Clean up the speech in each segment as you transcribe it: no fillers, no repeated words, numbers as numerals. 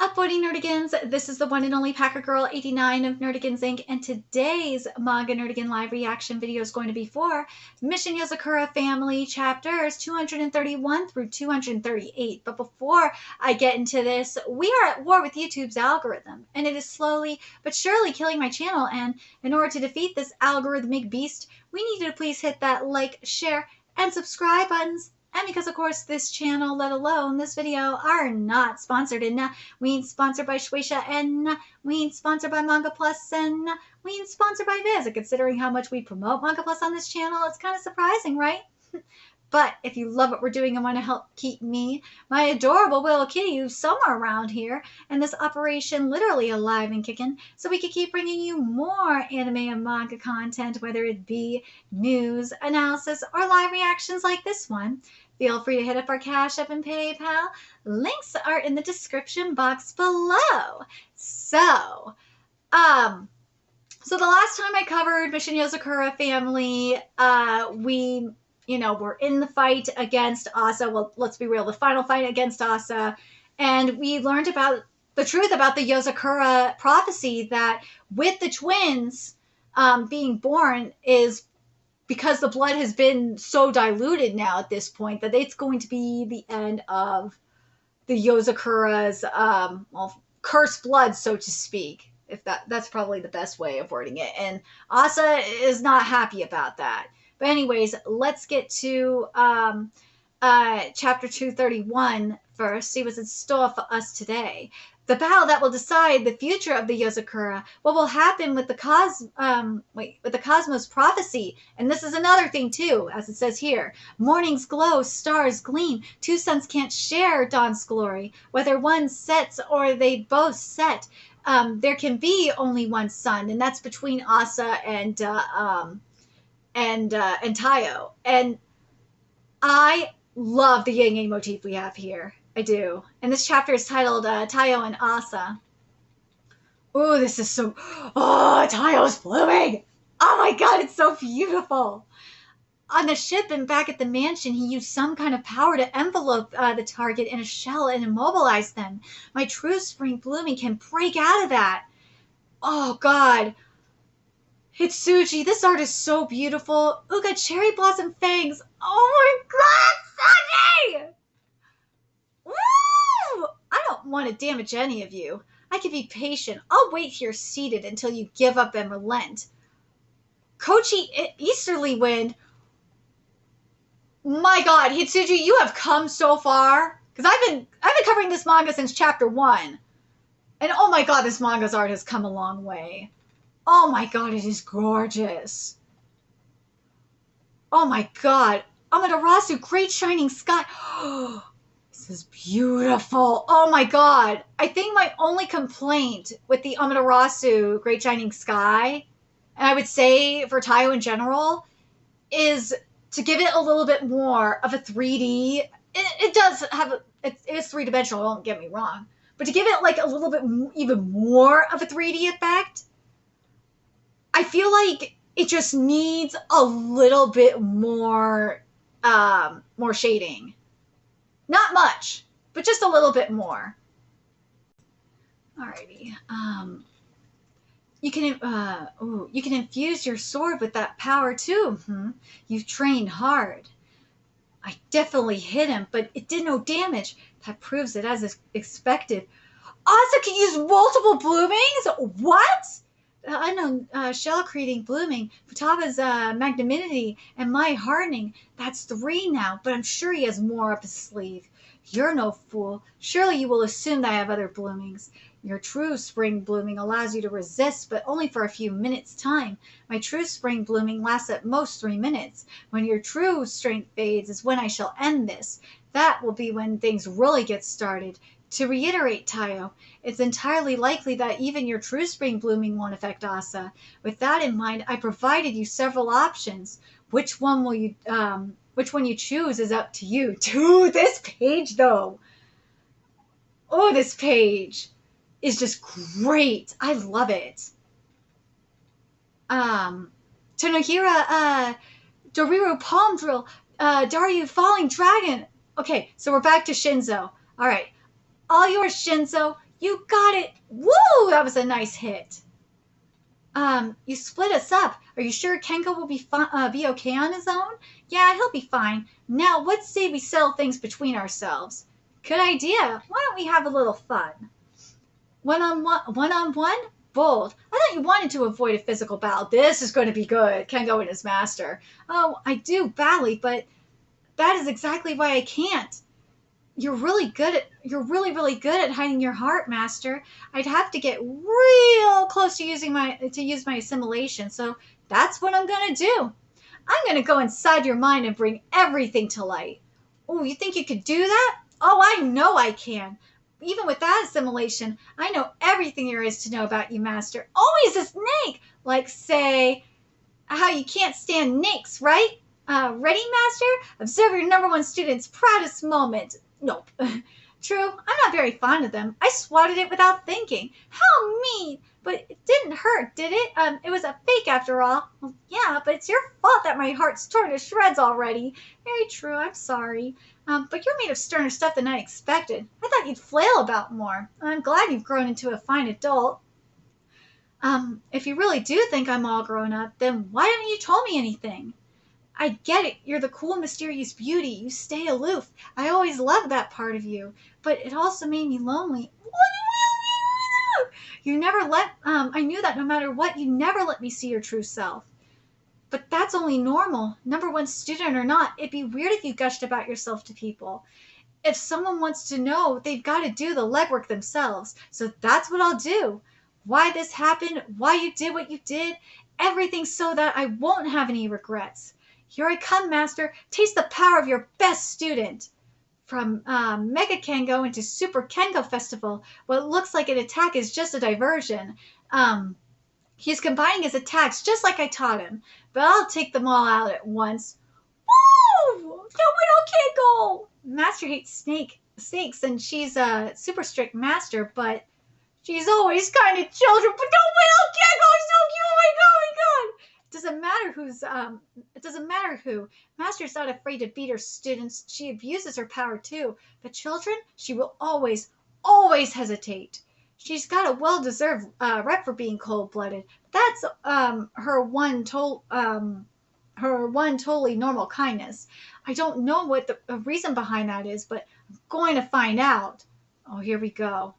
up, 40 Nerdigans? This is the one and only Packer Girl 89 of Nerdigans Inc. And today's Manga Nerdigan live reaction video is going to be for Mission Yozakura Family chapters 231 through 238. But before I get into this, we are at war with YouTube's algorithm, and it is slowly but surely killing my channel. And in order to defeat this algorithmic beast, we need you to please hit that like, share, and subscribe buttons. And because, of course, this channel, let alone this video, are not sponsored. And we ain't sponsored by Shueisha, and we ain't sponsored by Manga Plus, and we ain't sponsored by Viz. And considering how much we promote Manga Plus on this channel, it's kind of surprising, right? But if you love what we're doing and want to help keep me, my adorable little kitty, somewhere around here, and this operation literally alive and kicking, so we can keep bringing you more anime and manga content, whether it be news, analysis, or live reactions like this one, feel free to hit up our Cash App and PayPal. Links are in the description box below. So the last time I covered Mission Yozakura Family, we're in the fight against Asa. Well, let's be real, the final fight against Asa. And we learned about the truth about the Yozakura prophecy that with the twins being born is because the blood has been so diluted now at this point that it's going to be the end of the Yozakura's cursed blood, so to speak. If that's probably the best way of wording it. And Asa is not happy about that. But anyways, let's get to chapter 231 first, see what's in store for us today. The battle that will decide the future of the Yozakura, what will happen with the Cosmos prophecy. And this is another thing too, as it says here. Mornings glow, stars gleam, two suns can't share dawn's glory. Whether one sets or they both set, there can be only one sun, and that's between Asa and Tayo. And I love the yin yang motif we have here. I do. And this chapter is titled Tayo and Asa. Oh, this is so... Oh, Tayo's blooming! Oh my god, it's so beautiful! On the ship and back at the mansion, he used some kind of power to envelope the target in a shell and immobilize them. My true spring blooming can break out of that. Oh god. Hitsuji, this art is so beautiful. Uga, cherry blossom fangs. Oh my god, Suji! Woo! I don't want to damage any of you. I can be patient. I'll wait here seated until you give up and relent. Kochi Easterly Wind. My god, Hitsuji, you have come so far. Because I've been covering this manga since chapter 1. And oh my god, this manga's art has come a long way. Oh my god, it is gorgeous. Oh my god. Amaterasu, great shining sky. This is beautiful. Oh my god. I think my only complaint with the Amaterasu, great shining sky, and I would say for Tayo in general, is to give it a little bit more of a 3D. It does have, it is three-dimensional, don't get me wrong. But to give it like a little bit even more of a 3D effect, I feel like it just needs a little bit more, more shading. Not much, but just a little bit more. Alrighty. You can infuse your sword with that power too. You've trained hard. I definitely hit him, but it did no damage. That proves it as expected. Asa can use multiple bloomings? What? Unknown shell creating blooming, Futaba's magnanimity, and my hardening. That's 3 now, but I'm sure he has more up his sleeve. You're no fool. Surely you will assume that I have other bloomings. Your true spring blooming allows you to resist, but only for a few minutes' time. My true spring blooming lasts at most 3 minutes. When your true strength fades is when I shall end this. That will be when things really get started. To reiterate, Tayo, it's entirely likely that even your true spring blooming won't affect Asa. With that in mind, I provided you several options. Which one you choose is up to you. Dude, this page though. Oh, this page is just great. I love it. Tonohira, Doriru Palm Drill, Daryu Falling Dragon. Okay, so we're back to Shinzo. All right. All yours, Shinzo. You got it. Woo! That was a nice hit. You split us up. Are you sure Kenko will be okay on his own? Yeah, he'll be fine. Now, let's say we settle things between ourselves. Good idea. Why don't we have a little fun? One-on-one? Bold. I thought you wanted to avoid a physical battle. This is going to be good. Kenko and his master. Oh, I do badly, but that is exactly why I can't. You're really really good at hiding your heart, master. I'd have to get real close to use my assimilation, so that's what I'm gonna do. I'm gonna go inside your mind and bring everything to light. Oh, you think you could do that? Oh, I know I can. Even with that assimilation, I know everything there is to know about you, master. Always a snake! Like, say, how you can't stand nakes, right? Ready, master? Observe your #1 student's proudest moment. Nope. True, I'm not very fond of them. I swatted it without thinking. How mean! But it didn't hurt, did it? It was a fake after all. Well, yeah, but it's your fault that my heart's torn to shreds already. Very true, I'm sorry. But you're made of sterner stuff than I expected. I thought you'd flail about more. I'm glad you've grown into a fine adult. If you really do think I'm all grown up, then why haven't you told me anything? I get it. You're the cool, mysterious beauty. You stay aloof. I always loved that part of you. But it also made me lonely. You never let, I knew that no matter what, you never let me see your true self. But that's only normal. #1 student or not, it'd be weird if you gushed about yourself to people. If someone wants to know, they've got to do the legwork themselves. So that's what I'll do. Why this happened, why you did what you did, everything so that I won't have any regrets. Here I come, master. Taste the power of your best student. From Mega Kengo into Super Kengo Festival, what looks like an attack is just a diversion. He's combining his attacks just like I taught him, but I'll take them all out at once. Woo! No, we can't go. Master hates snakes, and she's a super strict master, but she's always kind to children. But no, we can't go. So cute. Oh my god, oh my god. It doesn't matter who. Master's not afraid to beat her students. She abuses her power too. But children, she will always hesitate. She's got a well-deserved rep for being cold-blooded. That's her one totally normal kindness. I don't know what the reason behind that is, but I'm going to find out. Oh, here we go.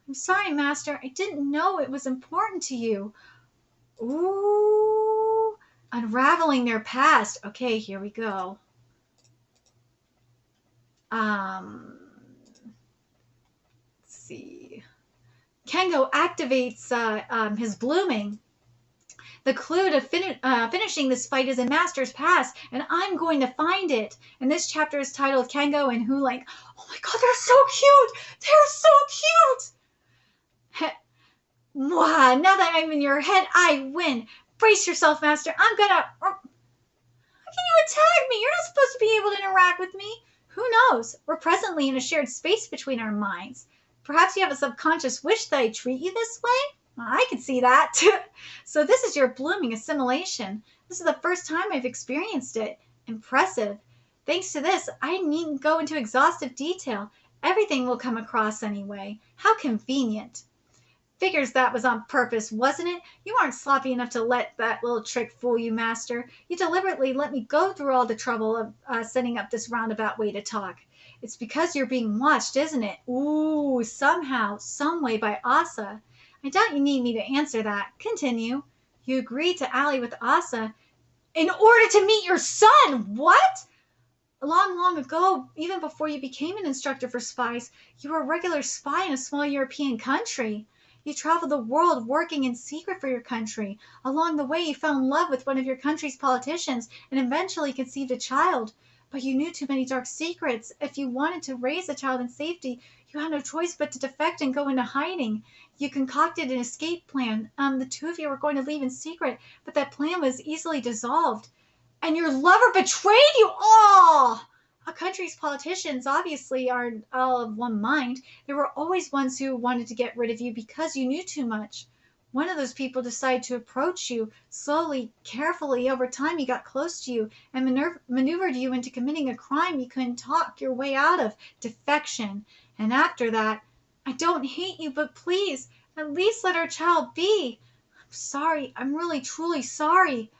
I'm sorry, master. I didn't know it was important to you. Ooh, unraveling their past. Okay, here we go. Let's see. Kengo activates his blooming. The clue to finishing this fight is in Master's past, and I'm going to find it. And this chapter is titled Kengo and Hulang. Oh my god, they're so cute! They're so cute! Mwah, now that I'm in your head, I win. Brace yourself, Master. I'm gonna... How can you attack me? You're not supposed to be able to interact with me. Who knows? We're presently in a shared space between our minds. Perhaps you have a subconscious wish that I treat you this way? Well, I can see that. So this is your blooming assimilation. This is the first time I've experienced it. Impressive. Thanks to this, I needn't go into exhaustive detail. Everything will come across anyway. How convenient. Figures that was on purpose, wasn't it? You aren't sloppy enough to let that little trick fool you, Master. You deliberately let me go through all the trouble of setting up this roundabout way to talk. It's because you're being watched, isn't it? Ooh, somehow, someway by Asa. I doubt you need me to answer that. Continue. You agreed to ally with Asa in order to meet your son. What? Long ago, even before you became an instructor for spies, you were a regular spy in a small European country. You traveled the world working in secret for your country. Along the way, you fell in love with one of your country's politicians and eventually conceived a child. But you knew too many dark secrets. If you wanted to raise a child in safety, you had no choice but to defect and go into hiding. You concocted an escape plan. The two of you were going to leave in secret, but that plan was easily dissolved. And your lover betrayed you! Oh! A country's politicians obviously aren't all of one mind. There were always ones who wanted to get rid of you because you knew too much. One of those people decided to approach you slowly, carefully. Over time, he got close to you and maneuvered you into committing a crime you couldn't talk your way out of, defection. And after that, I don't hate you, but please, at least let our child be. I'm sorry. I'm really, truly sorry.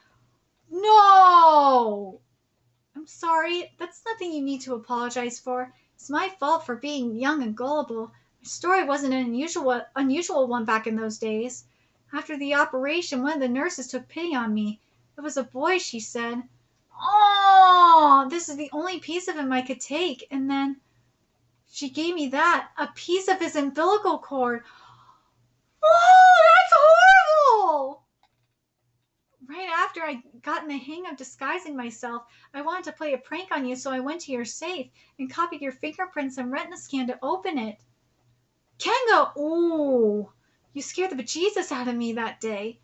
No! I'm sorry. That's nothing you need to apologize for. It's my fault for being young and gullible. My story wasn't an unusual one back in those days. After the operation, one of the nurses took pity on me. It was a boy, she said. Oh, this is the only piece of him I could take. And then she gave me that, a piece of his umbilical cord. Oh, that's horrible! Right after I got in the hang of disguising myself, I wanted to play a prank on you, so I went to your safe and copied your fingerprints and retina scan to open it. Kengo! Ooh, you scared the bejesus out of me that day.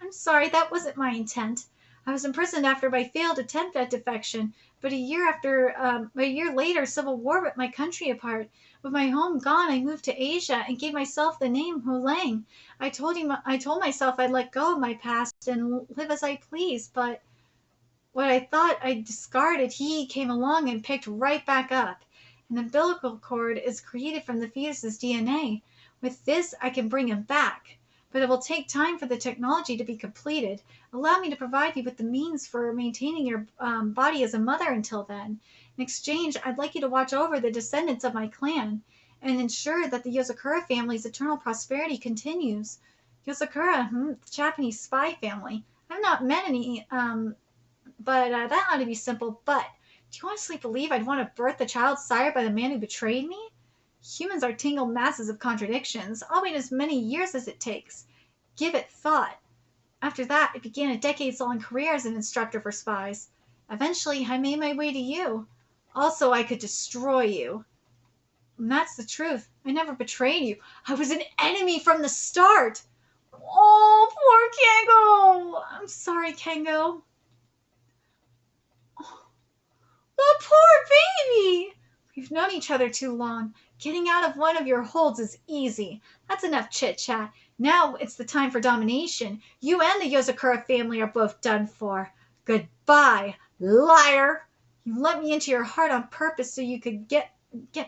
I'm sorry, that wasn't my intent. I was imprisoned after my failed attempt at defection, but a year later, civil war ripped my country apart. With my home gone, I moved to Asia and gave myself the name Hulang. I told myself I'd let go of my past and live as I pleased, but what I thought I discarded, he came along and picked right back up. An umbilical cord is created from the fetus's DNA. With this, I can bring him back. But it will take time for the technology to be completed. Allow me to provide you with the means for maintaining your body as a mother until then. In exchange, I'd like you to watch over the descendants of my clan and ensure that the Yozakura family's eternal prosperity continues. Yozakura, the Japanese spy family. I've not met any, but that ought to be simple. But do you honestly believe I'd want to birth the child sired by the man who betrayed me? Humans are tangled masses of contradictions. I'll wait as many years as it takes. Give it thought. After that, I began a decades-long career as an instructor for spies. Eventually, I made my way to you. Also, I could destroy you. And that's the truth. I never betrayed you. I was an enemy from the start. Oh, poor Kengo. I'm sorry, Kengo. Oh, the poor baby. We've known each other too long. Getting out of one of your holds is easy. That's enough chit-chat. Now it's the time for domination. You and the Yozakura family are both done for. Goodbye, liar. You let me into your heart on purpose so you could get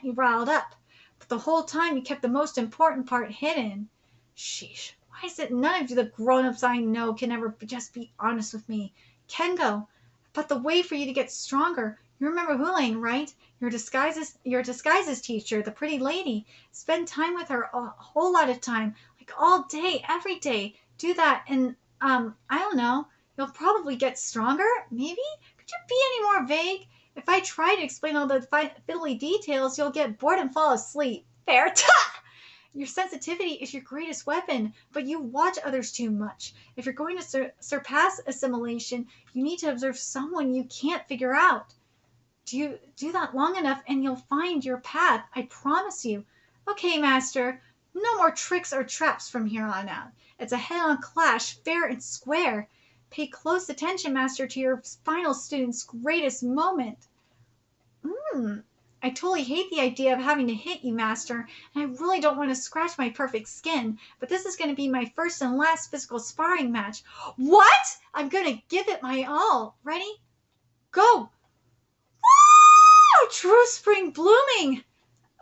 me riled up. But the whole time you kept the most important part hidden. Sheesh. Why is it none of you the grown-ups I know can ever just be honest with me? Kengo, but the way for you to get stronger. You remember Hulang, right? Your disguises teacher, the pretty lady. Spend time with her a whole lot of time, like all day, every day. Do that, and I don't know. You'll probably get stronger. Maybe. Could you be any more vague? If I try to explain all the fiddly details, you'll get bored and fall asleep. Fair. Your sensitivity is your greatest weapon, but you watch others too much. If you're going to surpass assimilation, you need to observe someone you can't figure out. Do that long enough and you'll find your path, I promise you. Okay, Master, no more tricks or traps from here on out. It's a head-on clash, fair and square. Pay close attention, Master, to your final student's greatest moment. I totally hate the idea of having to hit you, Master, and I really don't want to scratch my perfect skin, but this is going to be my first and last physical sparring match. What? I'm going to give it my all. Ready? Go! True spring blooming!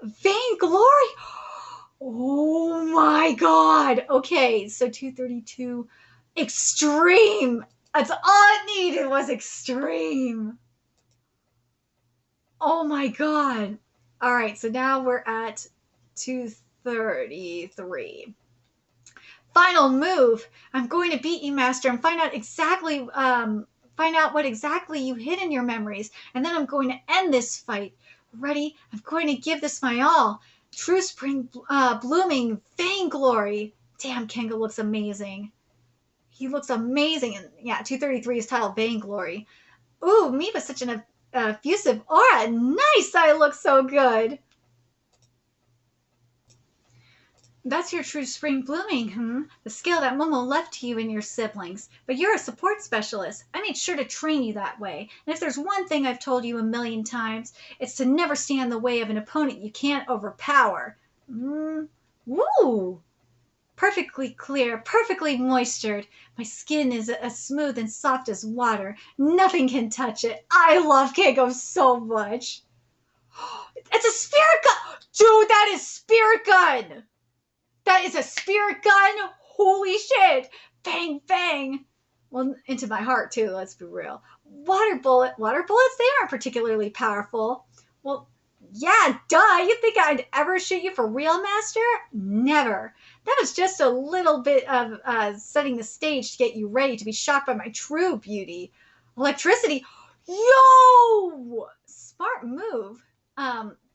Vainglory! Oh my god! Okay, so 232. Extreme! That's all it needed was extreme. Oh my god. Alright, so now we're at 233. Final move. I'm going to beat you, Master, and find out what exactly you hid in your memories, and then I'm going to end this fight. Ready? I'm going to give this my all. True spring blooming vainglory. Damn, Kengo looks amazing. He looks amazing. And yeah, 233 is titled Vainglory. Ooh, me with such an effusive aura. Nice, I look so good. That's your true spring blooming, The skill that Momo left to you and your siblings. But you're a support specialist. I made sure to train you that way. And if there's one thing I've told you a million times, it's to never stand in the way of an opponent you can't overpower. Woo! Perfectly clear, perfectly moistured. My skin is as smooth and soft as water. Nothing can touch it. I love Kengo so much. It's a spirit gun! Dude, that is spirit gun! That is a spirit gun! Holy shit! Bang, bang! Well, into my heart, too, let's be real. Water bullets, they aren't particularly powerful. Well, yeah, duh. You think I'd ever shoot you for real, Master? Never. That was just a little bit of setting the stage to get you ready to be shocked by my true beauty. Electricity? Yo! Smart move.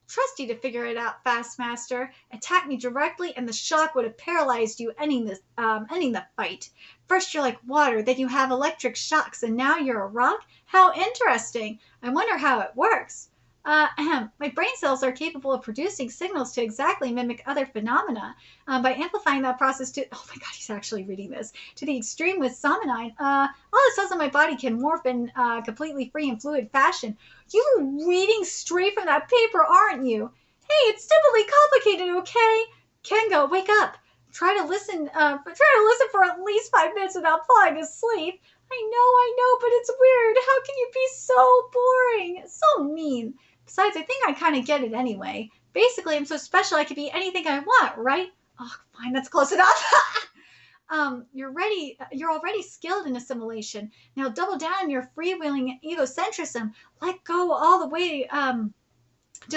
Trust you to figure it out fast, Master. Attack me directly, and the shock would have paralyzed you, ending the fight. First you're like water, then you have electric shocks, and now you're a rock? How interesting. I wonder how it works. My brain cells are capable of producing signals to exactly mimic other phenomena. By amplifying that process to, oh my god, he's actually reading this, to the extreme with Samanine, all the cells in my body can morph in completely free and fluid fashion. You're reading straight from that paper, aren't you? Hey, it's simply complicated, okay? Kengo, wake up. Try to listen for at least 5 minutes without falling asleep. I know, but it's weird. How can you be so boring? So mean. Besides, I think I kind of get it anyway. Basically, I'm so special I could be anything I want, right? Oh, fine, that's close enough. You're already skilled in assimilation. Now double down on your freewheeling egocentrism. Let go all the way to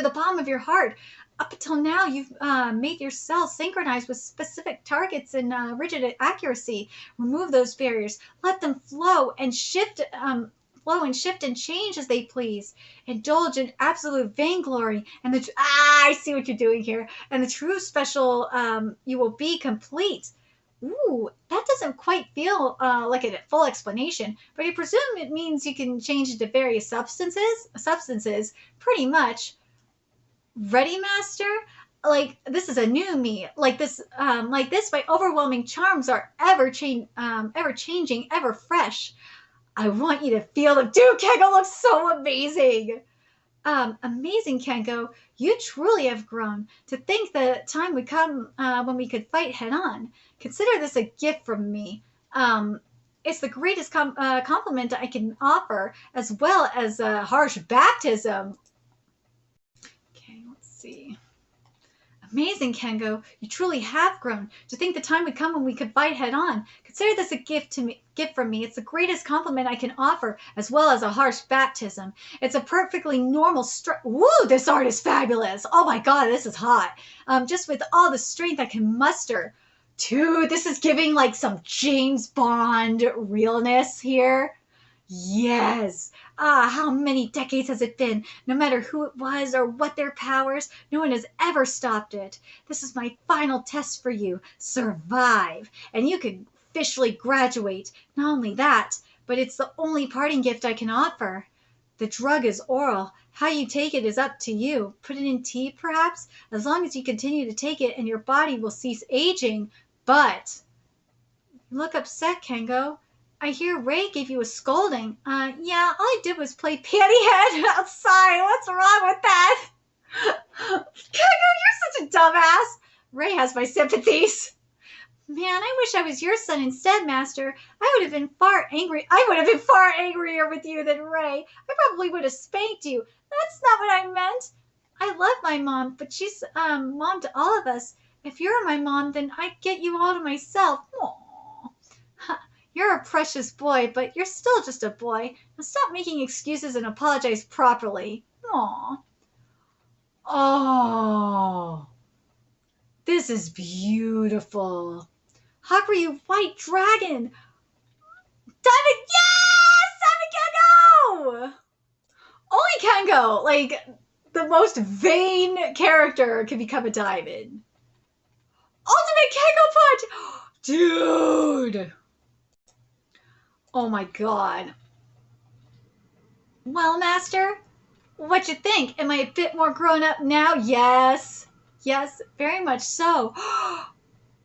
the bottom of your heart. Up until now, you've made your cells synchronize with specific targets and rigid accuracy. Remove those barriers. Let them flow and shift and change as they please. Indulge in absolute vainglory. And I see what you're doing here. And the true special, you will be complete. Ooh, that doesn't quite feel like a full explanation, but I presume it means you can change into various substances, pretty much. Ready, Master? Like, this is a new me. Like this, my overwhelming charms are ever changing, ever fresh. I want you to feel them. Dude, Kengo looks so amazing. Amazing, Kengo. You truly have grown. To think the time would come when we could fight head on. Consider this a gift from me. It's the greatest compliment I can offer, as well as a harsh baptism. Okay, let's see. Amazing, Kengo. You truly have grown. To think the time would come when we could fight head on. Consider this a gift from me. It's the greatest compliment I can offer, as well as a harsh baptism. It's a perfectly normal Woo, this art is fabulous. Oh my god, this is hot. Just with all the strength I can muster. Dude, this is giving like some James Bond realness here. Yes. How many decades has it been? No matter who it was or what their powers, no one has ever stopped it. This is my final test for you. Survive. And you can officially graduate. Not only that, but it's the only parting gift I can offer. The drug is oral. How you take it is up to you. Put it in tea, perhaps? As long as you continue to take it and your body will cease aging. But you look upset, Kengo. I hear Ray gave you a scolding. Yeah, all I did was play pantyhead outside. What's wrong with that? Kengo, you're such a dumbass. Ray has my sympathies. Man, I wish I was your son instead, Master. I would have been far angrier with you than Ray. I probably would have spanked you. That's not what I meant. I love my mom, but she's mom to all of us. If you're my mom, then I'd get you all to myself. Aww. You're a precious boy, but you're still just a boy. Now stop making excuses and apologize properly. Aww. Oh. This is beautiful. Hakura, you white dragon. Diamond, yes! Diamond Kengo! Only Kengo, like, the most vain character can become a diamond. Ultimate Kengo Punch! Dude! Oh my god. Well, Master, what you think? Am I a bit more grown up now? Yes. Yes, very much so.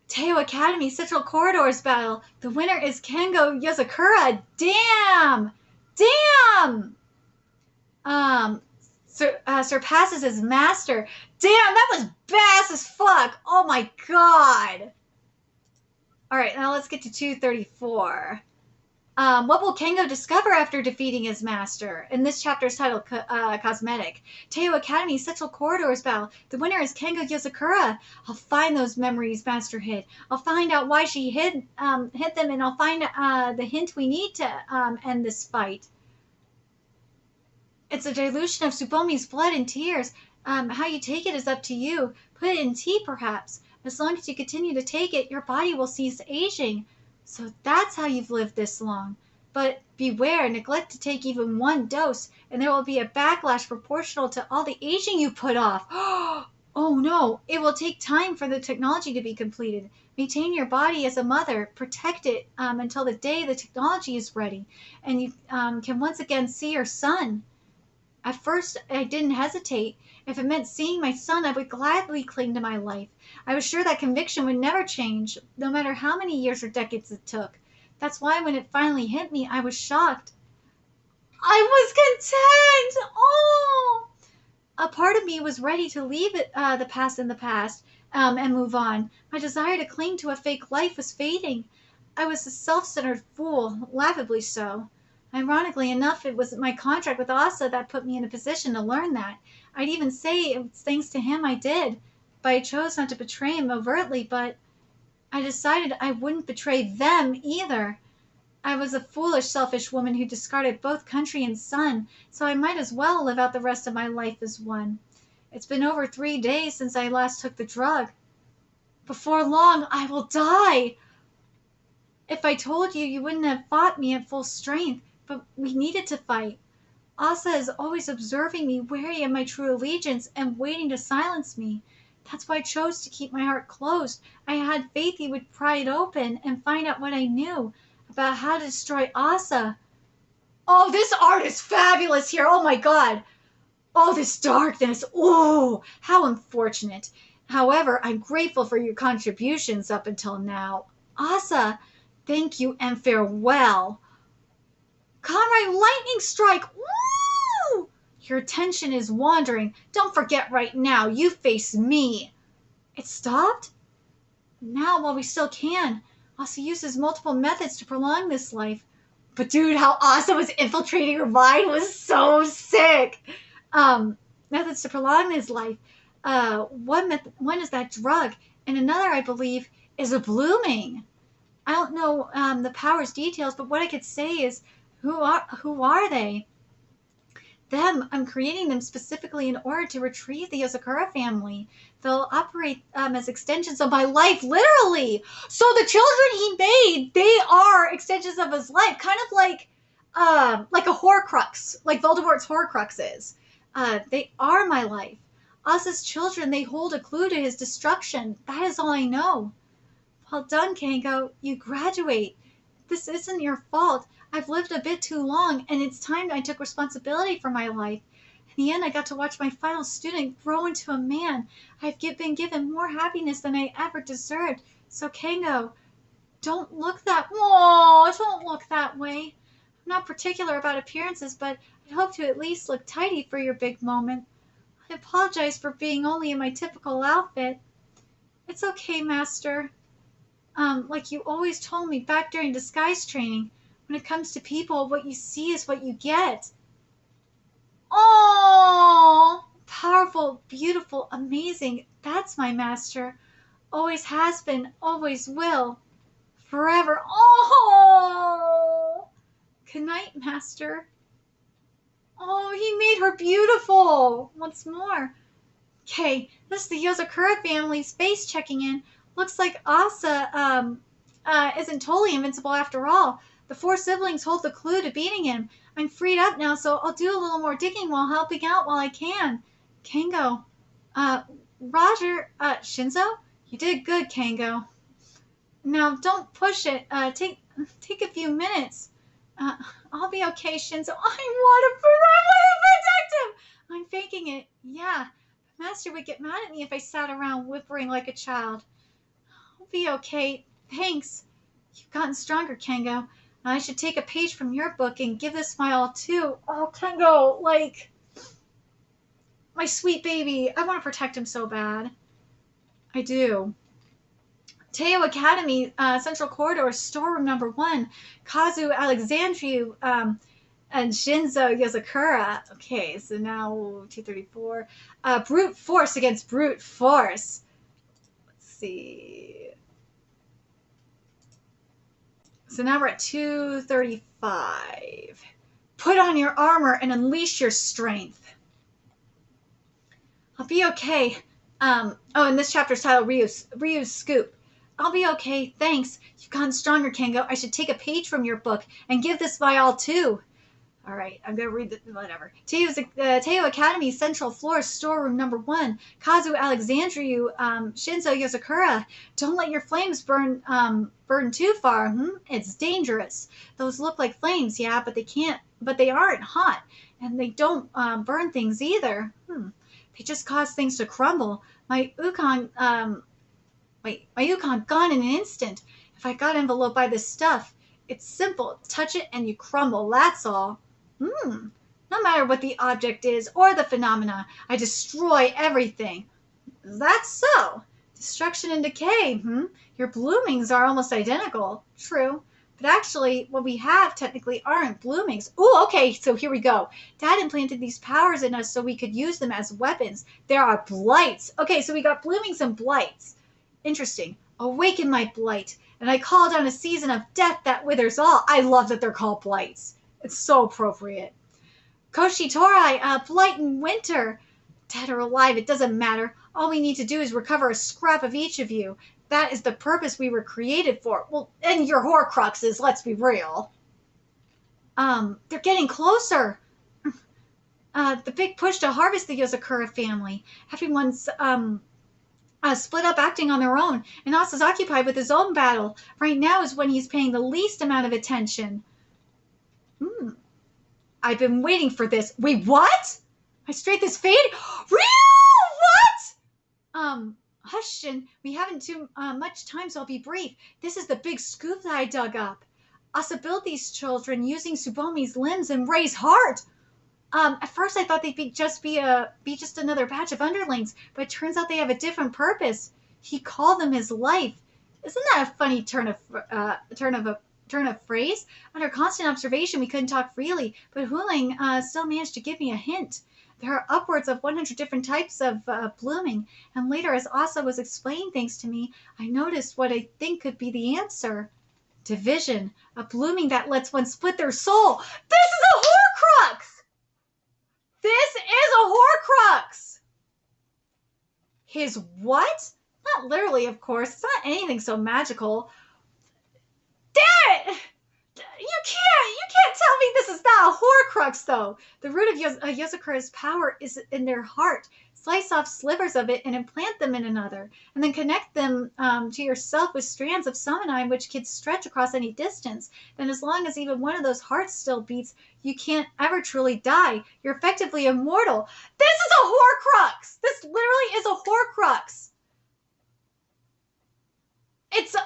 Teo Academy Central Corridors battle. The winner is Kengo Yozakura. Damn! Damn! Surpasses his master. Damn, that was bass as fuck. Oh my god. Alright, now let's get to 234. What will Kengo discover after defeating his master? In this chapter is titled Cosmetic. Teo Academy's Central Corridors Battle. The winner is Kengo Yozakura. I'll find those memories Master hid. I'll find out why she hid them, and I'll find the hint we need to end this fight. It's a dilution of Tsubomi's blood and tears. How you take it is up to you. Put it in tea, perhaps. As long as you continue to take it, your body will cease aging. So that's how you've lived this long. But beware, neglect to take even one dose, and there will be a backlash proportional to all the aging you put off. Oh no, it will take time for the technology to be completed. Maintain your body as a mother. Protect it until the day the technology is ready, and you can once again see your son. At first, I didn't hesitate. If it meant seeing my son, I would gladly cling to my life. I was sure that conviction would never change, no matter how many years or decades it took. That's why when it finally hit me, I was shocked. I was content! Oh! A part of me was ready to leave it, the past in the past and move on. My desire to cling to a fake life was fading. I was a self-centered fool, laughably so. Ironically enough, it was my contract with ASA that put me in a position to learn that. I'd even say it was thanks to him I did, but I chose not to betray him overtly, but I decided I wouldn't betray them either. I was a foolish, selfish woman who discarded both country and son, so I might as well live out the rest of my life as one. It's been over 3 days since I last took the drug. Before long, I will die. If I told you, you wouldn't have fought me at full strength, but we needed to fight. Asa is always observing me, wary of my true allegiance, and waiting to silence me. That's why I chose to keep my heart closed. I had faith he would pry it open and find out what I knew about how to destroy Asa. Oh, this art is fabulous here. Oh my god. Oh, this darkness. Oh, how unfortunate. However, I'm grateful for your contributions up until now. Asa, thank you and farewell. Comrade Lightning Strike! Woo! Your attention is wandering. Don't forget right now, you face me. It stopped? Now, while we still can, Asa uses multiple methods to prolong this life. But dude, how Asa was infiltrating her mind was so sick. Methods to prolong his life. One is that drug, and another, I believe, is a blooming. I don't know the power's details, but what I could say is, who are they? Them, I'm creating them specifically in order to retrieve the Yozakura family. They'll operate as extensions of my life, literally. So the children he made, they are extensions of his life, kind of like a Horcrux, like Voldemort's Horcruxes. They are my life. Us as children, they hold a clue to his destruction. That is all I know. Well done, Kengo. You graduate. This isn't your fault. I've lived a bit too long, and it's time I took responsibility for my life. In the end, I got to watch my final student grow into a man. I've been given more happiness than I ever deserved. So, Kengo, don't look that way. I'm not particular about appearances, but I hope to at least look tidy for your big moment. I apologize for being only in my typical outfit. It's okay, Master. Like you always told me back during disguise training, when it comes to people, what you see is what you get. Oh, powerful, beautiful, amazing. That's my master. Always has been, always will. Forever. Oh! Good night, Master. Oh, he made her beautiful. Once more. Okay, this is the Yozakura family's face checking in. Looks like Asa isn't totally invincible after all. The 4 siblings hold the clue to beating him. I'm freed up now, so I'll do a little more digging while helping out while I can. Kengo. Roger. Shinzo? You did good, Kengo. Now, don't push it. Take a few minutes. I'll be okay, Shinzo. I want to protect him! I'm faking it. Yeah. Master would get mad at me if I sat around whimpering like a child. I'll be okay. Thanks. You've gotten stronger, Kengo. I should take a page from your book and give this my all, too. Oh, Kengo, like, my sweet baby. I want to protect him so bad. I do. Teo Academy, Central Corridor, Storeroom Number 1, Kazu Alexandru, and Shinzo Yozakura. Okay, so now 234. Brute force against brute force. Let's see. So now we're at 235. Put on your armor and unleash your strength. I'll be okay. Oh, and this chapter's titled Ryu's Scoop. I'll be okay, thanks. You've gotten stronger, Kengo. I should take a page from your book and give this vial too. All right, I'm going to read whatever. Teo Academy, Central Floor, Storeroom Number 1, Kazu Alexandru, Shinzo Yozakura. Don't let your flames burn too far. It's dangerous. Those look like flames, yeah, but they aren't hot, and they don't burn things either. They just cause things to crumble. My Ukon gone in an instant. If I got enveloped by this stuff, it's simple. Touch it and you crumble, that's all. No matter what the object is or the phenomena, I destroy everything. That's so. Destruction and decay, Your bloomings are almost identical. True. But actually, what we have technically aren't bloomings. Ooh, okay, so here we go. Dad implanted these powers in us so we could use them as weapons. There are blights. Okay, so we got bloomings and blights. Interesting. Awaken my blight, and I call down a season of death that withers all. I love that they're called blights. It's so appropriate. Koshi Torai, blight in winter. Dead or alive, it doesn't matter. All we need to do is recover a scrap of each of you. That is the purpose we were created for. Well, and your Horcruxes, let's be real. They're getting closer. The big push to harvest the Yozakura family. Everyone's split up acting on their own, and Asa's occupied with his own battle. Right now is when he's paying the least amount of attention. I've been waiting for this. Wait, what? My strength is fading? Real? What? Hush, Shin. We haven't too much time, so I'll be brief. This is the big scoop that I dug up. Asa built these children using Tsubomi's limbs and Rei's heart. At first I thought they'd be just another batch of underlings, but it turns out they have a different purpose. He called them his life. Isn't that a funny turn of phrase? Under constant observation, we couldn't talk freely, but Huling still managed to give me a hint. There are upwards of 100 different types of blooming, and later as Asa was explaining things to me, I noticed what I think could be the answer. Division, a blooming that lets one split their soul. This is a Horcrux! This is a Horcrux! His what? Not literally, of course. It's not anything so magical. Damn it! You can't tell me this is not a Horcrux, though. The root of Yozakura's power is in their heart. Slice off slivers of it and implant them in another, and then connect them to yourself with strands of samanai which can stretch across any distance. Then as long as even one of those hearts still beats, you can't ever truly die. You're effectively immortal. This is a Horcrux! This literally is a Horcrux! It's a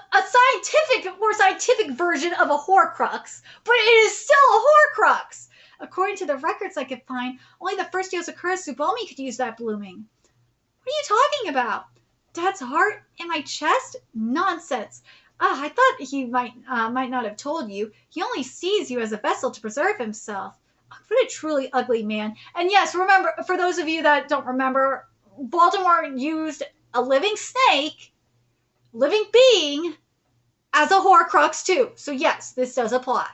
more scientific version of a Horcrux, but it is still a Horcrux. According to the records I could find, only the first Yozakura Tsubomi could use that blooming. What are you talking about? Dad's heart in my chest? Nonsense. I thought he might not have told you. He only sees you as a vessel to preserve himself. What a truly ugly man. And yes, remember, for those of you that don't remember, Voldemort used a living snake, living being, as a Horcrux too. So yes, this does apply.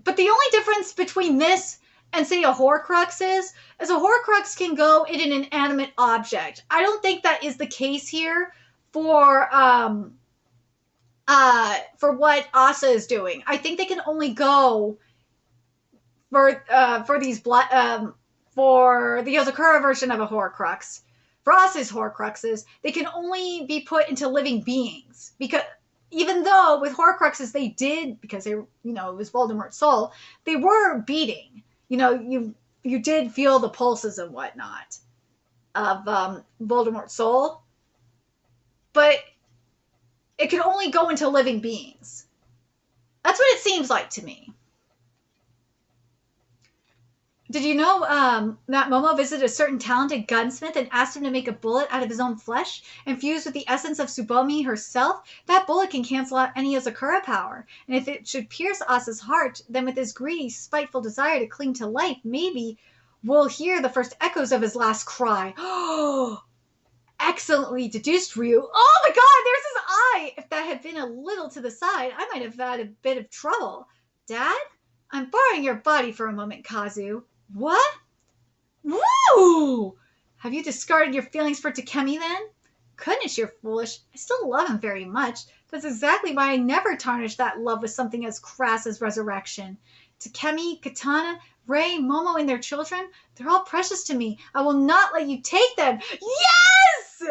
But the only difference between this and say a Horcrux is a Horcrux can go in an inanimate object. I don't think that is the case here for what Asa is doing. I think they can only go for the Yozakura version of a Horcrux. For Asa's Horcruxes, they can only be put into living beings, because even though with Horcruxes they did, because they, it was Voldemort's soul, they were beating. You did feel the pulses and whatnot of Voldemort's soul, but it could only go into living beings. That's what it seems like to me. Did you know that Momo visited a certain talented gunsmith and asked him to make a bullet out of his own flesh, infused with the essence of Tsubomi herself? That bullet can cancel out any Yozakura power, and if it should pierce Asa's heart, then with his greedy, spiteful desire to cling to life, maybe we'll hear the first echoes of his last cry. Oh, excellently deduced, Ryu. Oh my god, there's his eye! If that had been a little to the side, I might have had a bit of trouble. Dad? I'm borrowing your body for a moment, Kazu. What? Woo! Have you discarded your feelings for Takemi then? Goodness, you're foolish. I still love him very much. That's exactly why I never tarnish that love with something as crass as resurrection. Takemi, Katana, Rei, Momo, and their children, they're all precious to me. I will not let you take them. Yes!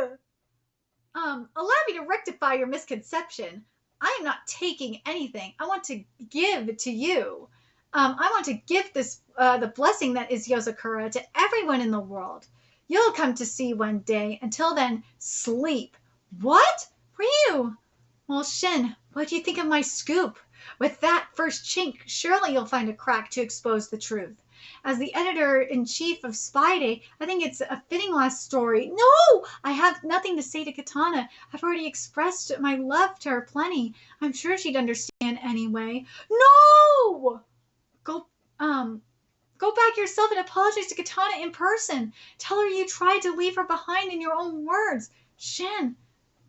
Allow me to rectify your misconception. I am not taking anything. I want to give to you. I want to give this the blessing that is Yozakura to everyone in the world. You'll come to see one day. Until then, sleep. What? Ryu? Well, Shin, what do you think of my scoop? With that first chink, surely you'll find a crack to expose the truth. As the editor-in-chief of Spy Day, I think it's a fitting last story. No! I have nothing to say to Katana. I've already expressed my love to her plenty. I'm sure she'd understand anyway. No! Go back yourself and apologize to Katana in person. Tell her you tried to leave her behind in your own words. Shin,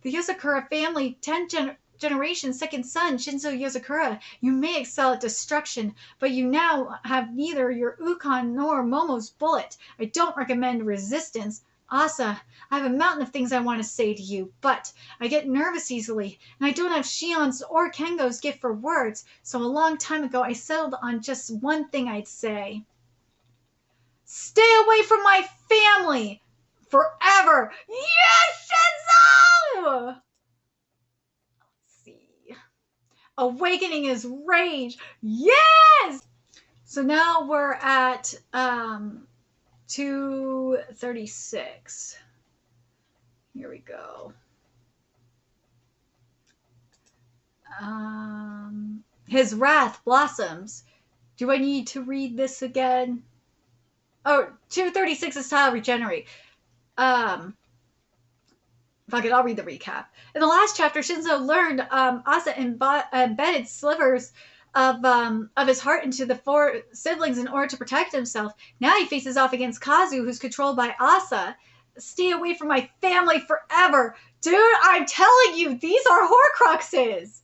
the Yozakura family, 10th generation second son, Shinzo Yozakura, you may excel at destruction, but you now have neither your Ukon nor Momo's bullet. I don't recommend resistance. Asa, I have a mountain of things I want to say to you, but I get nervous easily, and I don't have Shion's or Kengo's gift for words, so a long time ago I settled on just one thing I'd say. Stay away from my family! Forever! Yes, Shinzo! Let's see. Awakening his rage. Yes! So now we're at 236. Here we go. His wrath blossoms. Do I need to read this again? Oh, 236 is tile regenerate. Fuck it, I'll read the recap. In the last chapter, Shinzo learned Asa embedded slivers of his heart into the 4 siblings in order to protect himself. Now he faces off against Kazu, who's controlled by Asa. Stay away from my family forever. Dude, I'm telling you, these are Horcruxes.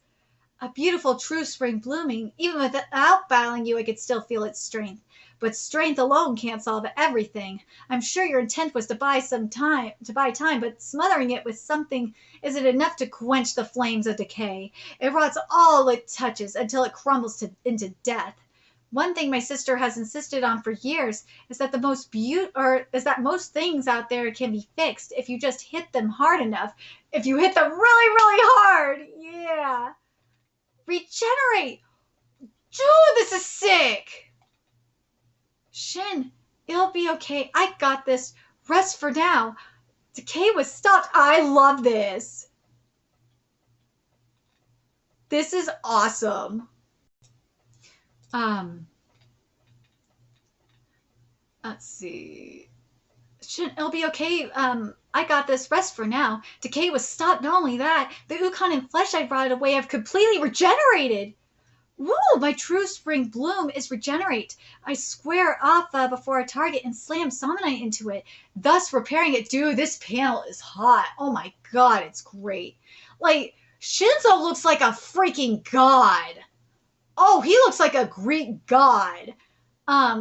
A beautiful true spring blooming. Even without battling you, I could still feel its strength. But strength alone can't solve everything. I'm sure your intent was to buy time, but smothering it with something isn't enough to quench the flames of decay. It rots all it touches until it crumbles into death. One thing my sister has insisted on for years is that most things out there can be fixed if you just hit them hard enough. If you hit them really, really hard, yeah. Regenerate! Dude, this is sick! Shin, it'll be okay. I got this. Rest for now. Decay was stopped. I love this. This is awesome. Let's see. Shin, it'll be okay. I got this. Rest for now. Decay was stopped. Not only that, the Ukon and flesh I brought away have completely regenerated. Woo! My true spring bloom is regenerate. I square off before a target and slam Samanite into it, thus repairing it. Dude, this panel is hot. Oh my god, it's great. Like, Shinzo looks like a freaking god. Oh, he looks like a Greek god.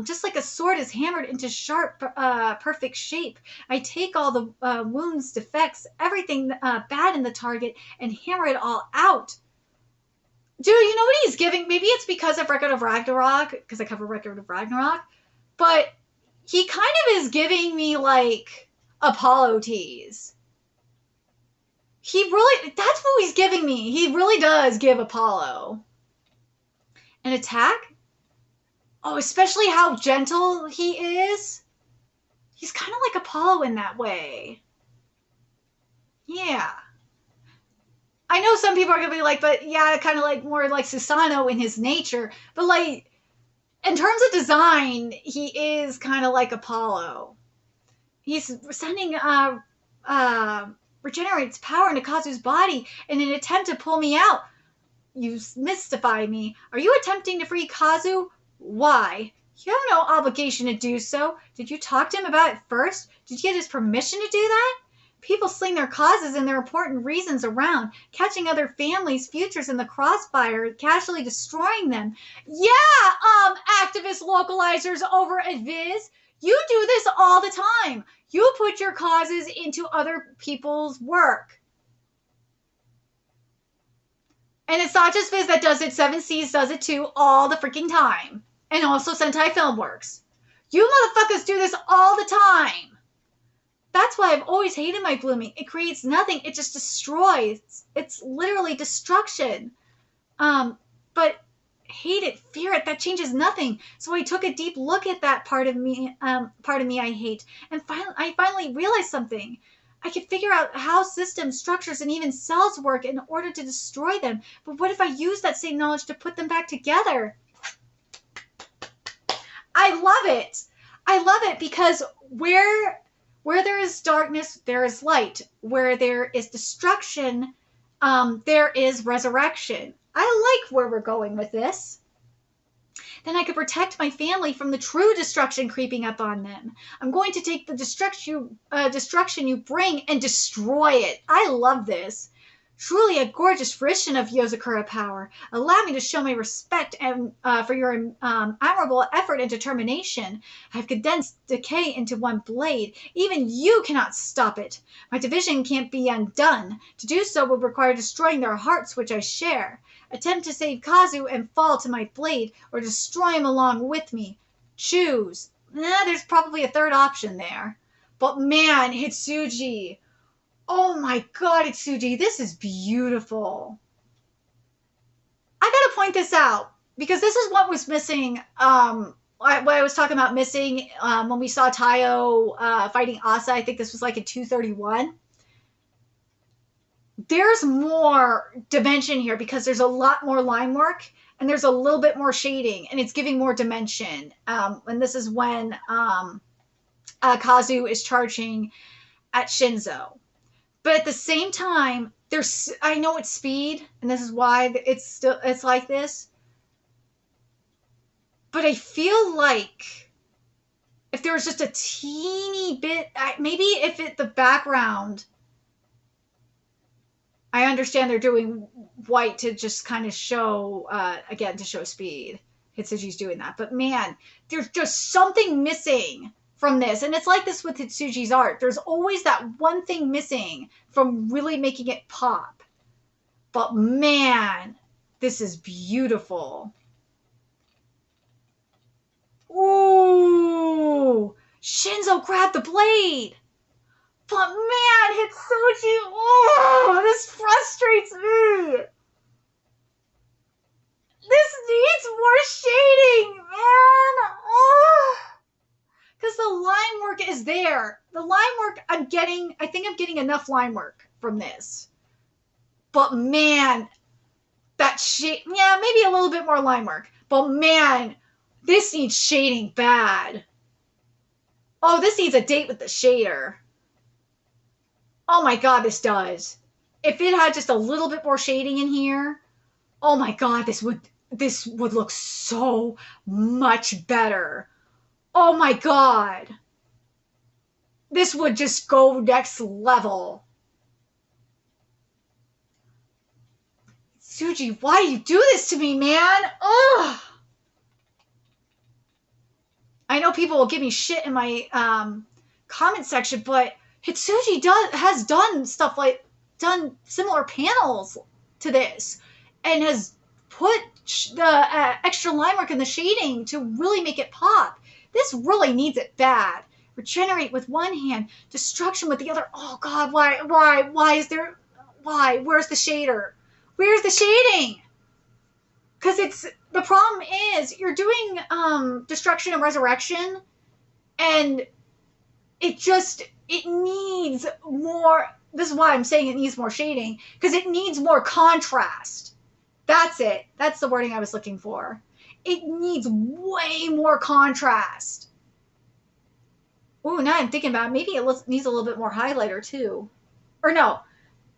Just like a sword is hammered into sharp, perfect shape. I take all the wounds, defects, everything bad in the target, and hammer it all out. Dude, you know what he's giving? Maybe it's because of Record of Ragnarok, because I cover Record of Ragnarok, but he kind of is giving me, like, Apollo tease. He really, that's what he's giving me. He really does give Apollo. An attack? Oh, especially how gentle he is. He's kind of like Apollo in that way. Yeah. I know some people are going to be like, but yeah, kind of like more like Susanoo in his nature. But like, in terms of design, he is kind of like Apollo. He's sending regenerates power into Kazu's body in an attempt to pull me out. You mystify me. Are you attempting to free Kazu? Why? You have no obligation to do so. Did you talk to him about it first? Did you get his permission to do that? People sling their causes and their important reasons around, catching other families' futures in the crossfire, casually destroying them. Yeah, activist localizers over at Viz. You do this all the time. You put your causes into other people's work. And it's not just Viz that does it. 7Cs does it too all the freaking time. And also Sentai Filmworks. You motherfuckers do this all the time. That's why I've always hated my blooming. It creates nothing. It just destroys. It's literally destruction. But hate it, fear it. That changes nothing. So I took a deep look at that part of me I hate, and I finally realized something. I could figure out how systems, structures, and even cells work in order to destroy them. But what if I use that same knowledge to put them back together? I love it. I love it because where there is darkness, there is light. Where there is destruction, there is resurrection. I like where we're going with this. Then I could protect my family from the true destruction creeping up on them. I'm going to take the destruction you bring and destroy it. I love this. Truly a gorgeous fruition of Yozakura power. Allow me to show my respect and for your admirable effort and determination. I've condensed decay into one blade. Even you cannot stop it. My division can't be undone. To do so would require destroying their hearts, which I share. Attempt to save Kazu and fall to my blade, or destroy him along with me. Choose. There's probably a third option there. But man, Hitsuji. Oh my god, Hitsuji, this is beautiful. I gotta point this out, because this is what was missing, what I was talking about missing when we saw Taiyo fighting Asa. I think this was like in 231. There's more dimension here because there's a lot more line work and there's a little bit more shading and it's giving more dimension. And this is when Kazu is charging at Shinzo. But at the same time, I know it's speed, and this is why it's like this. But I feel like if there was just a teeny bit, maybe if the background, I understand they're doing white to just kind of show, again, to show speed. Hitsuji's doing that. But man, there's just something missing from this. And it's like this with Hitsuji's art. There's always that one thing missing from really making it pop. But man, this is beautiful. Ooh! Shinzo grabbed the blade! But man, Hitsuji, oh, this frustrates me! This needs more shading, man! Oh! Because the line work is there. The line work I think I'm getting enough line work from this. But man, that shade, yeah, maybe a little bit more line work. But man, this needs shading bad. Oh, this needs a date with the shader. Oh my god, this does. If it had just a little bit more shading in here, oh my god, this would look so much better. Oh my god. This would just go next level. Tsuji, why do you do this to me, man? Ugh. I know people will give me shit in my comment section, but Hitsuji has done similar panels to this and has put the extra line work and the shading to really make it pop. This really needs it bad. Regenerate with one hand, destruction with the other. Oh god, why? Where's the shader? Where's the shading? Because the problem is you're doing destruction and resurrection, and it needs more. This is why I'm saying it needs more shading, because it needs more contrast. That's it. That's the wording I was looking for. it needs way more contrast. Ooh, now I'm thinking about it. Maybe it needs a little bit more highlighter too. Or no,